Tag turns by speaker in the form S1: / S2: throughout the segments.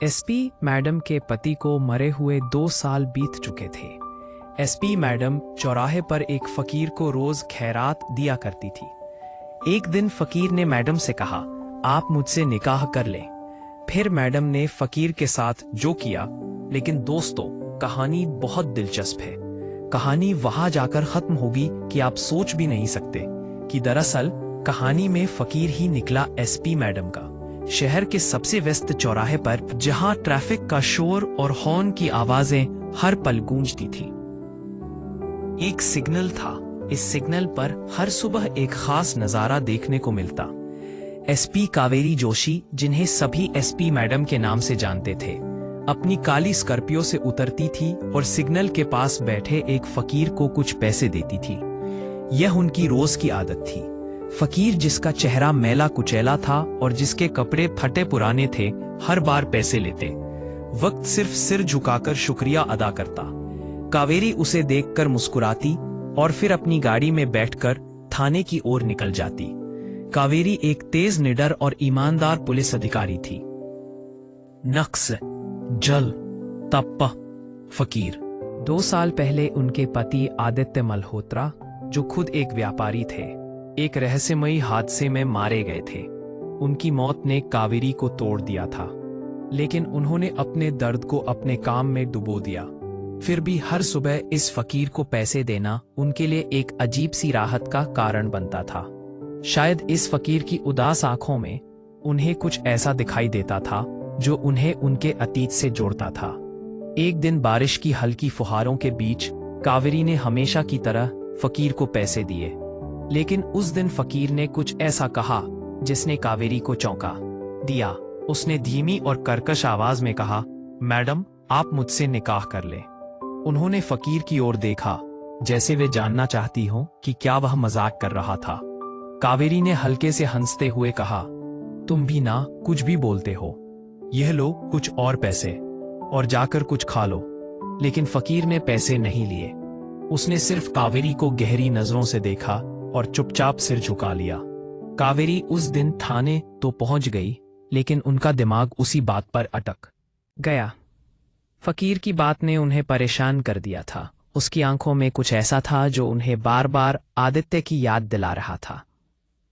S1: SP madam के पति को मरे हुए 2 साल बीत चुके थे। एसपी मैडम चौराहे पर एक फकीर को रोज खैरात दिया करती थी। एक दिन फकीर ने मैडम से कहा, आप मुझसे निकाह कर लें। फिर मैडम ने फकीर के साथ जो किया, लेकिन दोस्तों कहानी बहुत दिलचस्प है। कहानी वहां जाकर खत्म होगी कि आप सोच भी नहीं सकते कि दरअसल कहानी में फकीर ही निकला एसपी मैडम का। शहर के सबसे व्यस्त चौराहे पर, जहां ट्रैफिक का शोर और हॉर्न की आवाजें हर पल गूंजती थी, एक सिग्नल था। इस सिग्नल पर हर सुबह एक खास नजारा देखने को मिलता। एसपी कावेरी जोशी, जिन्हें सभी एसपी मैडम के नाम से जानते थे, अपनी काली स्कॉर्पियो से उतरती थी और सिग्नल के पास बैठे एक फकीर को कुछ पैसे देती थी। यह उनकी रोज की आदत थी। फकीर, जिसका चेहरा मैला कुचैला था और जिसके कपड़े फटे पुराने थे, हर बार पैसे लेते वक्त सिर्फ सिर झुकाकर शुक्रिया अदा करता। कावेरी उसे देखकर मुस्कुराती और फिर अपनी गाड़ी में बैठकर थाने की ओर निकल जाती। कावेरी एक तेज, निडर और ईमानदार पुलिस अधिकारी थी। नक्स, जल, तप्पा, फकीर। 2 साल पहले उनके पति आदित्य मल्होत्रा, जो खुद एक व्यापारी थे, एक रहस्यमयी हादसे में मारे गए थे। उनकी मौत ने कावेरी को तोड़ दिया था, लेकिन उन्होंने अपने दर्द को अपने काम में डुबो दिया। फिर भी हर सुबह इस फकीर को पैसे देना उनके लिए एक अजीब सी राहत का कारण बनता था। शायद इस फकीर की उदास आंखों में उन्हें कुछ ऐसा दिखाई देता था जो उन्हें उनके अतीत से जोड़ता था। एक दिन बारिश की हल्की फुहारों के बीच कावेरी ने हमेशा की तरह फकीर को पैसे दिए, लेकिन उस दिन फकीर ने कुछ ऐसा कहा जिसने कावेरी को चौंका दिया। उसने धीमी और कर्कश आवाज में कहा, मैडम, आप मुझसे निकाह कर लें। उन्होंने फकीर की ओर देखा, जैसे वे जानना चाहती हो कि क्या वह मजाक कर रहा था। कावेरी ने हल्के से हंसते हुए कहा, तुम भी ना कुछ भी बोलते हो। यह लो कुछ और पैसे और जाकर कुछ खा लो। लेकिन फकीर ने पैसे नहीं लिए। उसने सिर्फ कावेरी को गहरी नजरों से देखा और चुपचाप सिर झुका लिया। कावेरी उस दिन थाने तो पहुंच गई, लेकिन उनका दिमाग उसी बात पर अटक गया। फकीर की बात ने उन्हें परेशान कर दिया था। उसकी आंखों में कुछ ऐसा था जो उन्हें बार बार आदित्य की याद दिला रहा था।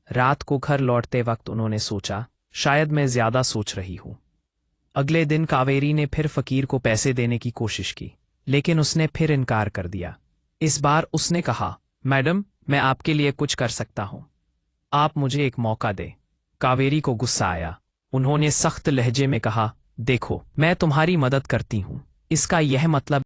S1: रात को घर लौटते वक्त उन्होंने सोचा, शायद मैं ज्यादा सोच रही हूं। अगले दिन कावेरी ने फिर फकीर को पैसे देने की कोशिश की, लेकिन उसने फिर इनकार कर दिया। इस बार उसने कहा, मैडम, मैं आपके लिए कुछ कर सकता हूं, आप मुझे एक मौका दें। कावेरी को गुस्सा आया। उन्होंने सख्त लहजे में कहा, देखो, मैं तुम्हारी मदद करती हूं, इसका यह मतलब